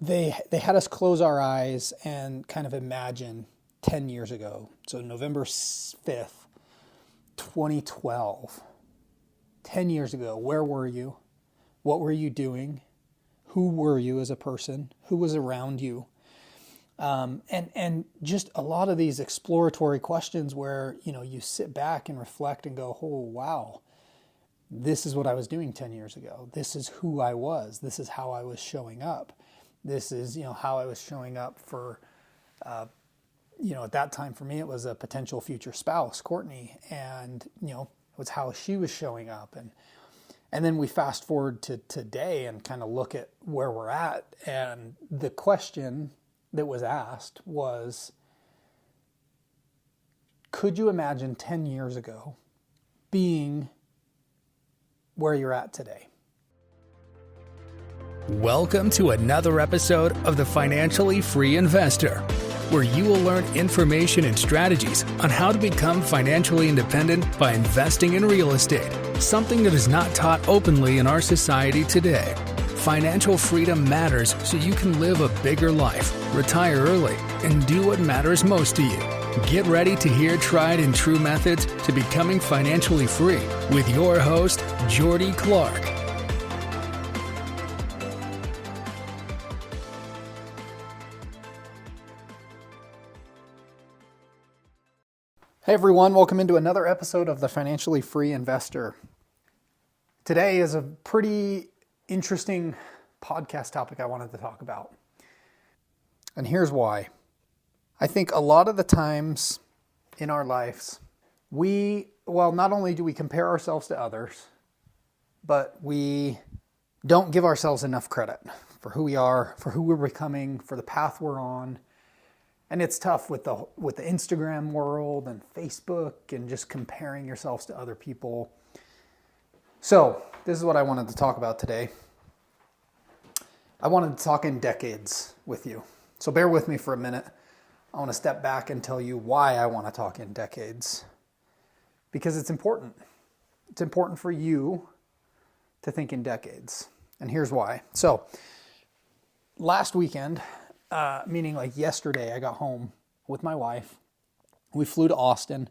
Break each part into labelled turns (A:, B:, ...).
A: they had us close our eyes and kind of imagine 10 years ago. So November 5th, 2012. 10 years ago, where were you? What were you doing? Who were you as a person? Who was around you? And just a lot of these exploratory questions where, you sit back and reflect and go, oh, wow, this is what I was doing 10 years ago. This is who I was. This is how I was showing up. This is, how I was showing up for, at that time for me, it was a potential future spouse, Courtney, and, it was how she was showing up. And then we fast forward to today and kind of look at where we're at. And the question that was asked was, could you imagine 10 years ago being where you're at today?
B: Welcome to another episode of The Financially Free Investor, where you will learn information and strategies on how to become financially independent by investing in real estate, something that is not taught openly in our society today. Financial freedom matters so you can live a bigger life, retire early, and do what matters most to you. Get ready to hear tried and true methods to becoming financially free with your host, Jordy Clark.
A: Hey everyone, welcome into another episode of The Financially Free Investor. Today is a pretty interesting podcast topic I wanted to talk about. And here's why. I think a lot of the times in our lives, not only do we compare ourselves to others, but we don't give ourselves enough credit for who we are, for who we're becoming, for the path we're on. And it's tough with the Instagram world and Facebook and just comparing yourselves to other people. So this is what I wanted to talk about today. I wanted to talk in decades with you. So bear with me for a minute. I want to step back and tell you why I want to talk in decades. Because it's important. It's important for you to think in decades. And here's why. So last weekend, meaning like yesterday, I got home with my wife. We flew to Austin.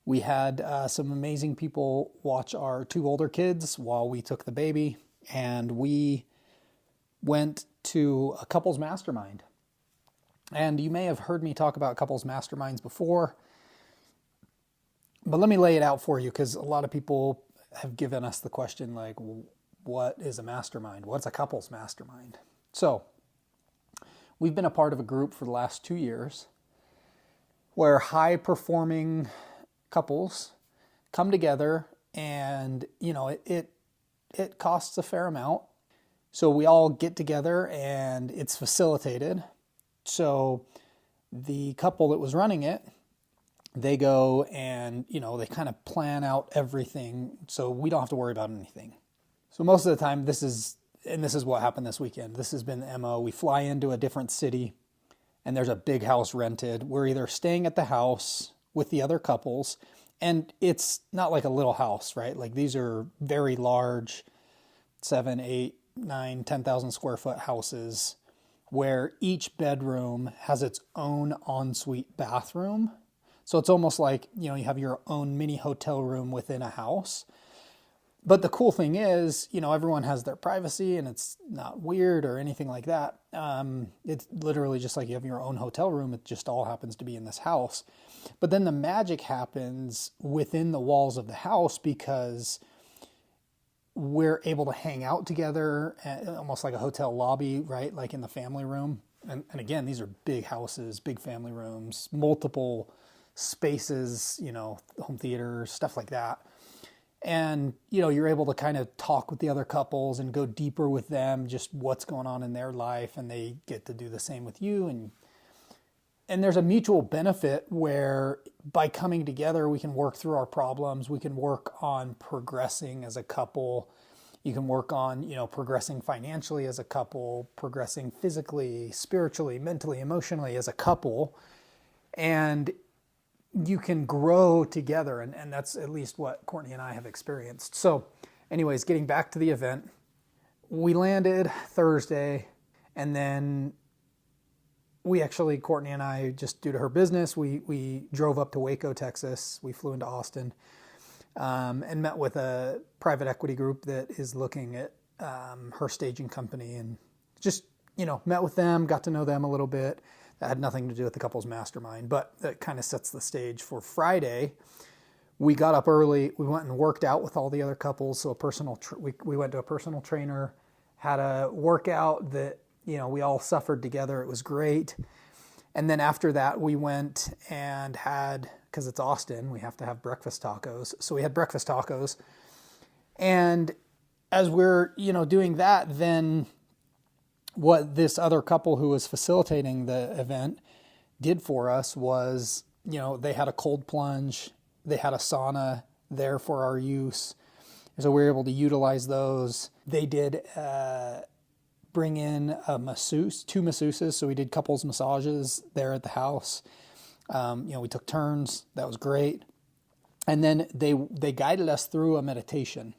A: We had some amazing people watch our two older kids while we took the baby. And we went to a couples mastermind. And you may have heard me talk about couples masterminds before. But let me lay it out for you, because a lot of people have given us the question like, what is a mastermind? What's a couples mastermind? So we've been a part of a group for the last 2 years where high-performing couples come together, and it costs a fair amount. So we all get together and it's facilitated. So the couple that was running it, they go and they kind of plan out everything so we don't have to worry about anything. So most of the time this is what happened this weekend. This has been the MO. We fly into a different city and there's a big house rented. We're either staying at the house with the other couples, and it's not like a little house, right? Like these are very large, 7, 8, 9, 10,000 square foot houses where each bedroom has its own ensuite bathroom. So it's almost like, you have your own mini hotel room within a house. But the cool thing is, everyone has their privacy and it's not weird or anything like that. It's literally just like you have your own hotel room. It just all happens to be in this house. But then the magic happens within the walls of the house because we're able to hang out together, almost like a hotel lobby, right? Like in the family room. And again, these are big houses, big family rooms, multiple spaces, home theaters, stuff like that. And, you're able to kind of talk with the other couples and go deeper with them, just what's going on in their life. And they get to do the same with you. And there's a mutual benefit where by coming together, we can work through our problems. We can work on progressing as a couple. You can work on, progressing financially as a couple, progressing physically, spiritually, mentally, emotionally as a couple. And you can grow together, and that's at least what Courtney and I have experienced. So anyways, getting back to the event, we landed Thursday, And then Courtney and I, just due to her business, we drove up to Waco, Texas. We flew into Austin and met with a private equity group that is looking at her staging company, and just, met with them, got to know them a little bit. That had nothing to do with the couple's mastermind, but that kind of sets the stage for Friday. We got up early. We went and worked out with all the other couples. So we went to a personal trainer, had a workout that, we all suffered together. It was great. And then after that, we went and had, because it's Austin, we have to have breakfast tacos. So we had breakfast tacos. And as we're, doing that, then what this other couple who was facilitating the event did for us was, they had a cold plunge, they had a sauna there for our use. So we were able to utilize those. They did bring in a masseuse, 2 masseuses. So we did couples massages there at the house. We took turns. That was great. And then they guided us through a meditation.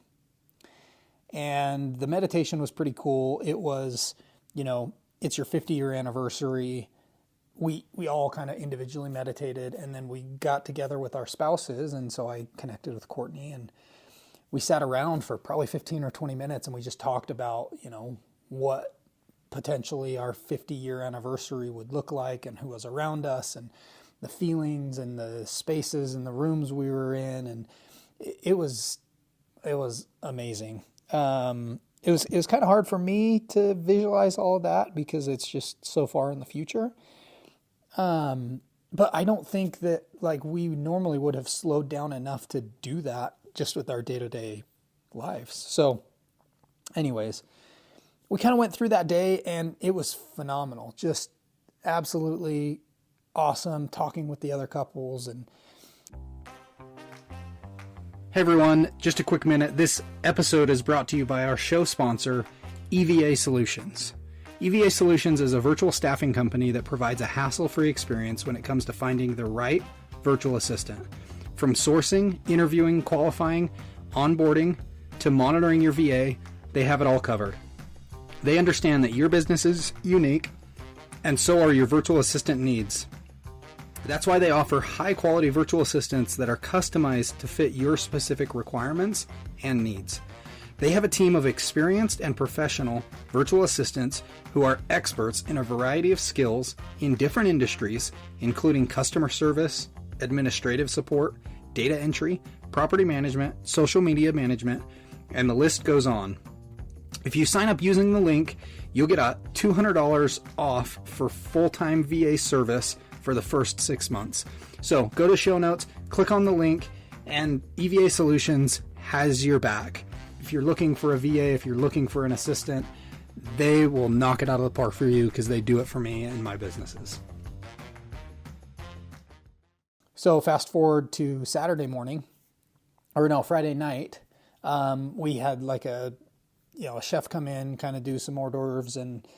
A: And the meditation was pretty cool. It was, it's your 50-year anniversary. We all kind of individually meditated, and then we got together with our spouses. And so I connected with Courtney, and we sat around for probably 15 or 20 minutes, and we just talked about, what potentially our 50-year anniversary would look like, and who was around us, and the feelings and the spaces and the rooms we were in. And it was amazing. It was kind of hard for me to visualize all of that because it's just so far in the future. But I don't think that we normally would have slowed down enough to do that just with our day-to-day lives. So anyways, we kind of went through that day, and it was phenomenal. Just absolutely awesome talking with the other couples. And hey everyone, just a quick minute. This episode is brought to you by our show sponsor, EVA Solutions. EVA Solutions is a virtual staffing company that provides a hassle-free experience when it comes to finding the right virtual assistant. From sourcing, interviewing, qualifying, onboarding, to monitoring your VA, they have it all covered. They understand that your business is unique, and so are your virtual assistant needs. That's why they offer high-quality virtual assistants that are customized to fit your specific requirements and needs. They have a team of experienced and professional virtual assistants who are experts in a variety of skills in different industries, including customer service, administrative support, data entry, property management, social media management, and the list goes on. If you sign up using the link, you'll get a $200 off for full-time VA service for the first 6 months. So go to show notes, click on the link, and EVA Solutions has your back. If you're looking for a VA, if you're looking for an assistant, they will knock it out of the park for you because they do it for me and my businesses. So fast forward to Friday night. We had a chef come in, kind of do some hors d'oeuvres, and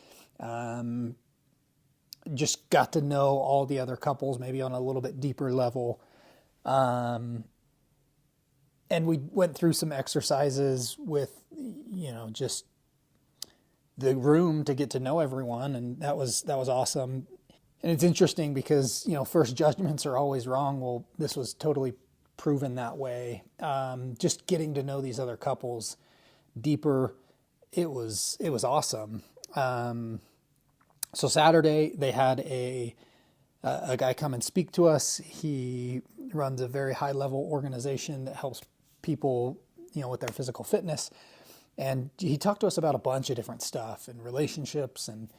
A: just got to know all the other couples, maybe on a little bit deeper level. And we went through some exercises with, just the room to get to know everyone. And that was awesome. And it's interesting because, first judgments are always wrong. Well, this was totally proven that way. Just getting to know these other couples deeper, it was awesome. So Saturday they had a guy come and speak to us. He runs a very high level organization that helps people, with their physical fitness. And he talked to us about a bunch of different stuff and relationships and,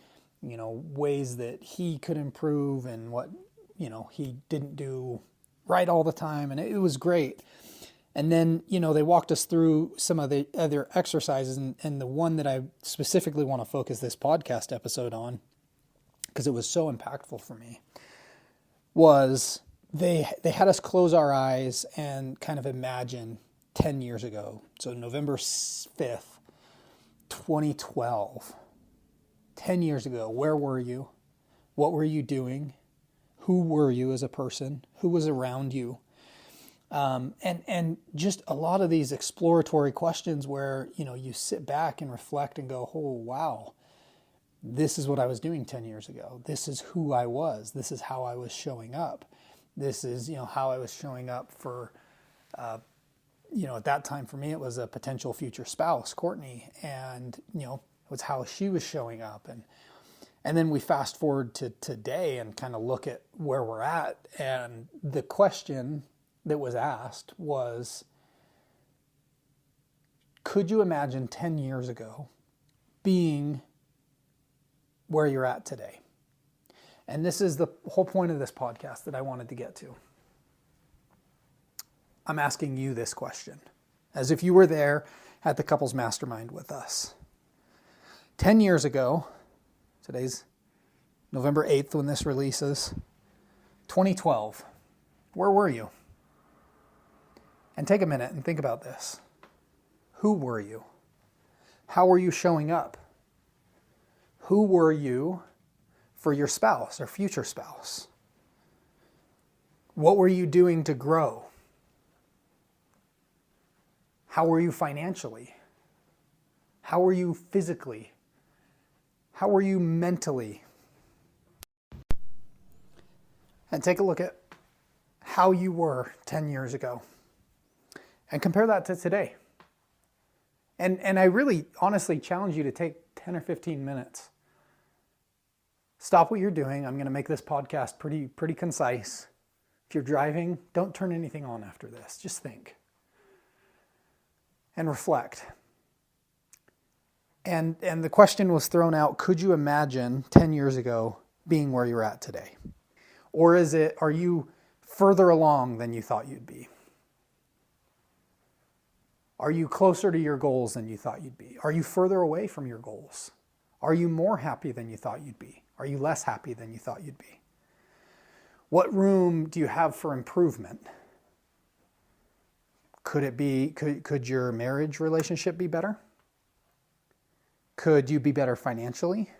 A: ways that he could improve and what, he didn't do right all the time. And it was great. And then, they walked us through some of the other exercises, and the one that I specifically want to focus this podcast episode on, because it was so impactful for me, was they had us close our eyes and kind of imagine 10 years ago. So November 5th, 2012, 10 years ago, where were you? What were you doing? Who were you as a person? Who was around you? And just a lot of these exploratory questions where, you sit back and reflect and go, oh, wow, this is what I was doing 10 years ago. This is who I was. This is how I was showing up. This is, how I was showing up for, at that time for me, it was a potential future spouse, Courtney, and, it was how she was showing up. And then we fast forward to today and kind of look at where we're at. And the question that was asked was, could you imagine 10 years ago being where you're at today? And this is the whole point of this podcast that I wanted to get to. I'm asking you this question, as if you were there at the couples mastermind with us. 10 years ago, today's November 8th when this releases, 2012, where were you? And take a minute and think about this. Who were you? How were you showing up? Who were you for your spouse or future spouse? What were you doing to grow? How were you financially? How were you physically? How were you mentally? And take a look at how you were 10 years ago and compare that to today. And I really honestly challenge you to take 10 or 15 minutes. Stop what you're doing. I'm going to make this podcast pretty concise. If you're driving, don't turn anything on after this. Just think and reflect. And the question was thrown out, could you imagine 10 years ago being where you're at today? Or are you further along than you thought you'd be? Are you closer to your goals than you thought you'd be? Are you further away from your goals? Are you more happy than you thought you'd be? Are you less happy than you thought you'd be? What room do you have for improvement? Could your marriage relationship be better? Could you be better financially?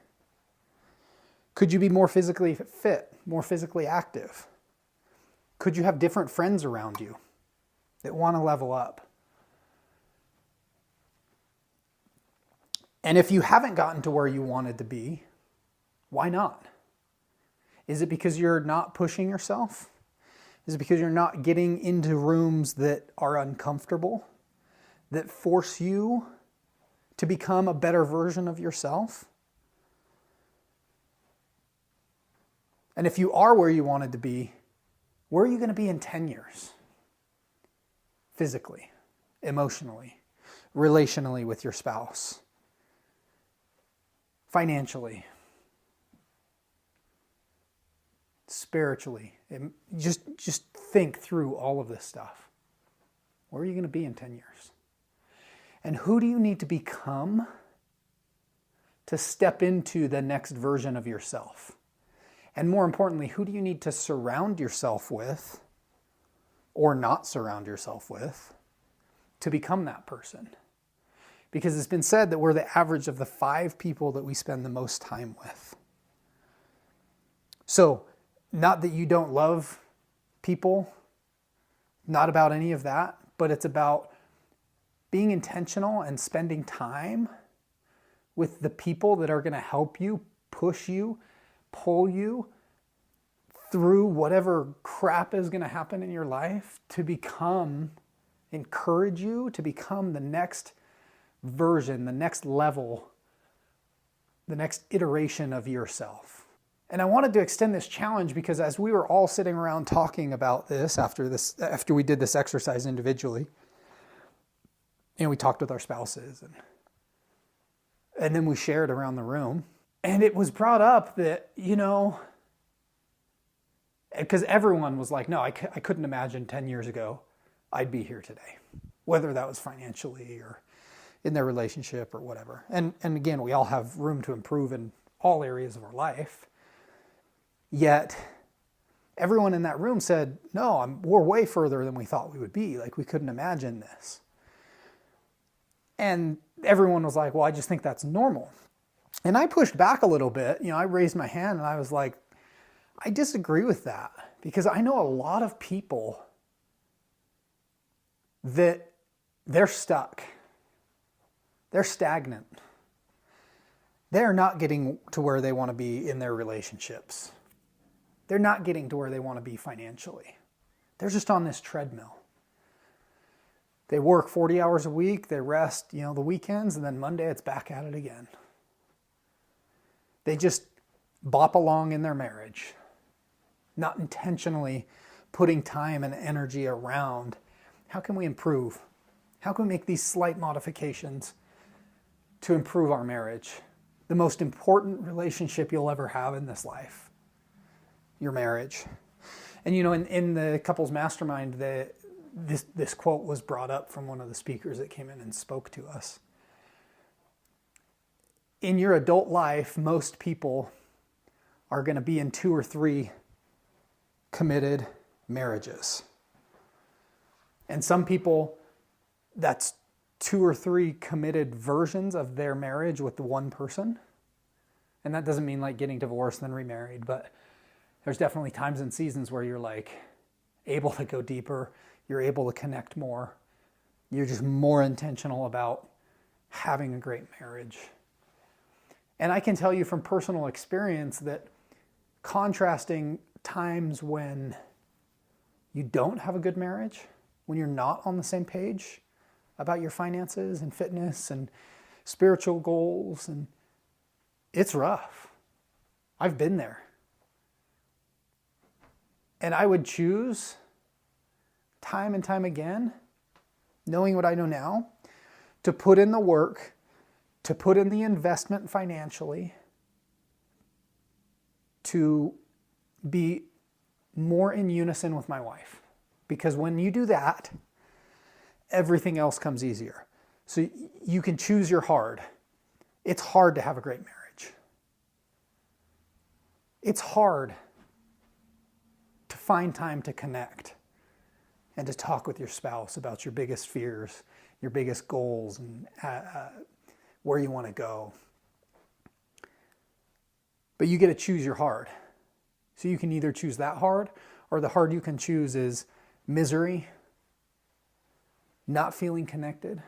A: Could you be more physically fit, more physically active? Could you have different friends around you that want to level up? And if you haven't gotten to where you wanted to be, why not? Is it because you're not pushing yourself? Is it because you're not getting into rooms that are uncomfortable, that force you to become a better version of yourself? And if you are where you wanted to be, where are you going to be in 10 years? Physically, emotionally, relationally with your spouse, financially, spiritually. Just think through all of this stuff. Where are you going to be in 10 years? And who do you need to become to step into the next version of yourself? And more importantly, who do you need to surround yourself with or not surround yourself with to become that person? Because it's been said that we're the average of the 5 people that we spend the most time with. So, not that you don't love people, not about any of that, but it's about being intentional and spending time with the people that are going to help you, push you, pull you through whatever crap is going to happen in your life to encourage you to become the next version, the next level, the next iteration of yourself. And I wanted to extend this challenge because as we were all sitting around talking about this after we did this exercise individually, we talked with our spouses and then we shared around the room. And it was brought up that, because everyone was like, no, I couldn't imagine 10 years ago I'd be here today, whether that was financially or in their relationship or whatever. And again, we all have room to improve in all areas of our life. Yet, everyone in that room said, no, we're way further than we thought we would be. Like, we couldn't imagine this. And everyone was like, well, I just think that's normal. And I pushed back a little bit. I raised my hand and I was like, I disagree with that. Because I know a lot of people that they're stuck. They're stagnant. they're not getting to where they want to be in their relationships. They're not getting to where they want to be financially. They're just on this treadmill. They work 40 hours a week, they rest, the weekends, and then Monday it's back at it again. They just bop along in their marriage, not intentionally putting time and energy around how can we improve? How can we make these slight modifications to improve our marriage? The most important relationship you'll ever have in this life, your marriage. And in the couples mastermind, this quote was brought up from one of the speakers that came in and spoke to us. In your adult life, most people are going to be in 2 or 3 committed marriages. And some people, that's 2 or 3 committed versions of their marriage with the one person. And that doesn't mean like getting divorced and then remarried, but there's definitely times and seasons where you're like able to go deeper, you're able to connect more, you're just more intentional about having a great marriage. And I can tell you from personal experience that contrasting times when you don't have a good marriage, when you're not on the same page about your finances and fitness and spiritual goals, and it's rough. I've been there. And I would choose time and time again, knowing what I know now, to put in the work, to put in the investment financially, to be more in unison with my wife. Because when you do that, everything else comes easier. So you can choose your hard. It's hard to have a great marriage. It's hard to find time to connect and to talk with your spouse about your biggest fears, your biggest goals, and where you want to go. But you get to choose your hard. So you can either choose that hard, or the hard you can choose is misery, not feeling connected,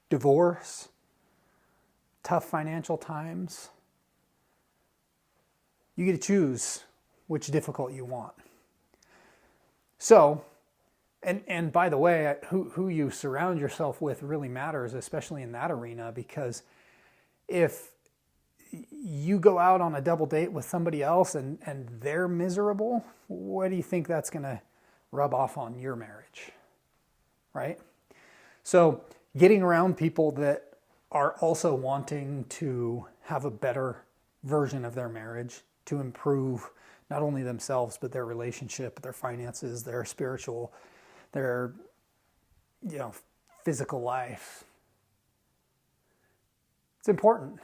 A: divorce, tough financial times. You get to choose which difficult you want. So, and by the way, who you surround yourself with really matters, especially in that arena, because if you go out on a double date with somebody else and they're miserable, what do you think that's going to rub off on your marriage, right? So getting around people that are also wanting to have a better version of their marriage, to improve not only themselves, but their relationship, their finances, their spiritual, their physical life. It's important.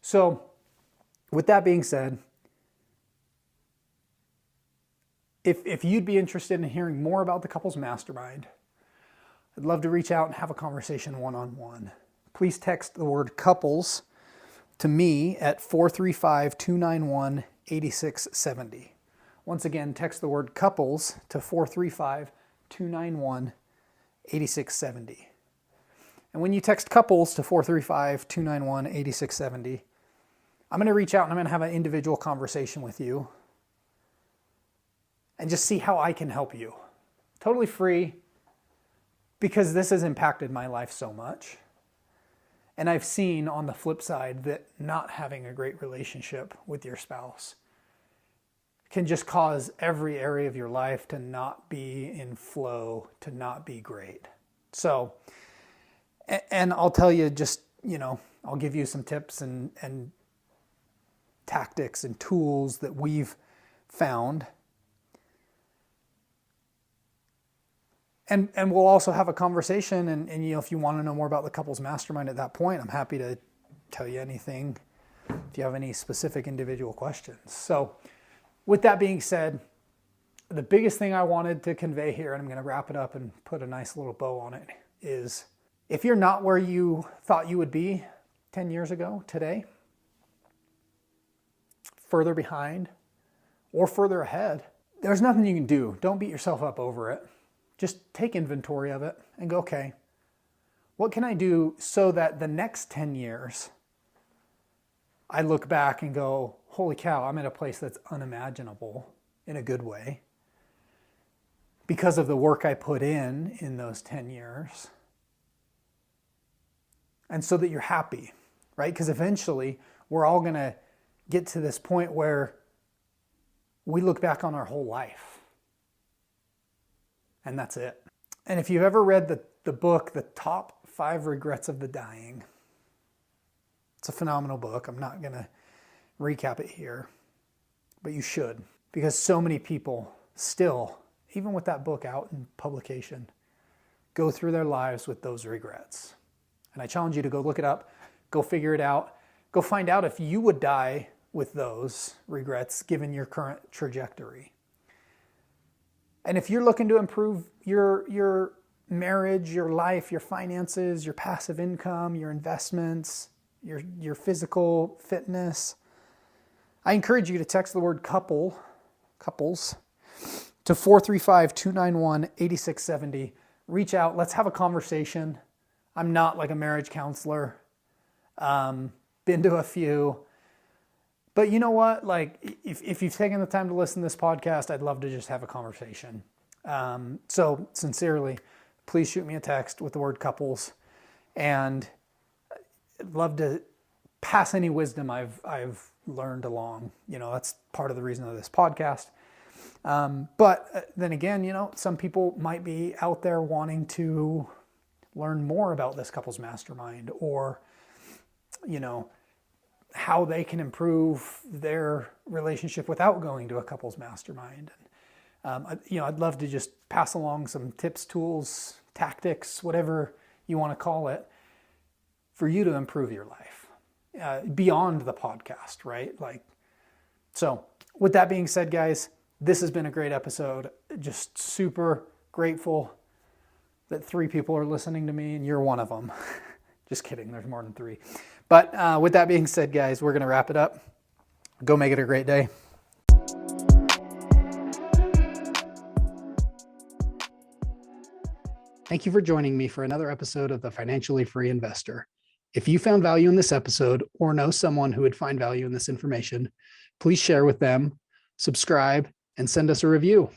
A: So with that being said, if you'd be interested in hearing more about the Couples Mastermind, I'd love to reach out and have a conversation one-on-one. Please text the word couples to me at 435-291-8670. Once again, text the word couples to 435-291-8670. And when you text couples to 435-291-8670, I'm going to reach out and I'm going to have an individual conversation with you and just see how I can help you. Totally free, because this has impacted my life so much. And I've seen on the flip side that not having a great relationship with your spouse can just cause every area of your life to not be in flow, to not be great. So, and I'll tell you just, I'll give you some tips and tactics and tools that we've found. And we'll also have a conversation, and if you want to know more about the Couples Mastermind at that point, I'm happy to tell you anything if you have any specific individual questions. So with that being said, the biggest thing I wanted to convey here, and I'm going to wrap it up and put a nice little bow on it, is if you're not where you thought you would be 10 years ago today, further behind or further ahead, there's nothing you can do. Don't beat yourself up over it. Just take inventory of it and go, okay, what can I do so that the next 10 years I look back and go, holy cow, I'm at a place that's unimaginable in a good way because of the work I put in those 10 years. And so that you're happy, right? Because eventually we're all going to get to this point where we look back on our whole life and that's it. And if you've ever read the book, The Top 5 Regrets of the Dying, it's a phenomenal book. I'm not going to recap it here, but you should, because so many people still, even with that book out in publication, go through their lives with those regrets. And I challenge you to go look it up, go figure it out, go find out if you would die with those regrets given your current trajectory. And if you're looking to improve your marriage, your life, your finances, your passive income, your investments, your physical fitness, I encourage you to text the word couples to 435-291-8670. Reach out. Let's have a conversation. I'm not like a marriage counselor. Been to a few. But you know what? Like, if you've taken the time to listen to this podcast, I'd love to just have a conversation. So sincerely, please shoot me a text with the word couples. And I'd love to pass any wisdom I've learned along. You know, that's part of the reason of this podcast. But then again, you know, some people might be out there wanting to learn more about this couples mastermind, or, you know, how they can improve their relationship without going to a couples mastermind. You know, I'd love to just pass along some tips, tools, tactics, whatever you want to call it, for you to improve your life beyond the podcast, right? Like, so with that being said, guys, this has been a great episode. Just super grateful that 3 people are listening to me, and you're one of them. Just kidding. There's more than 3. But with that being said, guys, we're going to wrap it up. Go make it a great day. Thank you for joining me for another episode of The Financially Free Investor. If you found value in this episode or know someone who would find value in this information, please share with them, subscribe, and send us a review.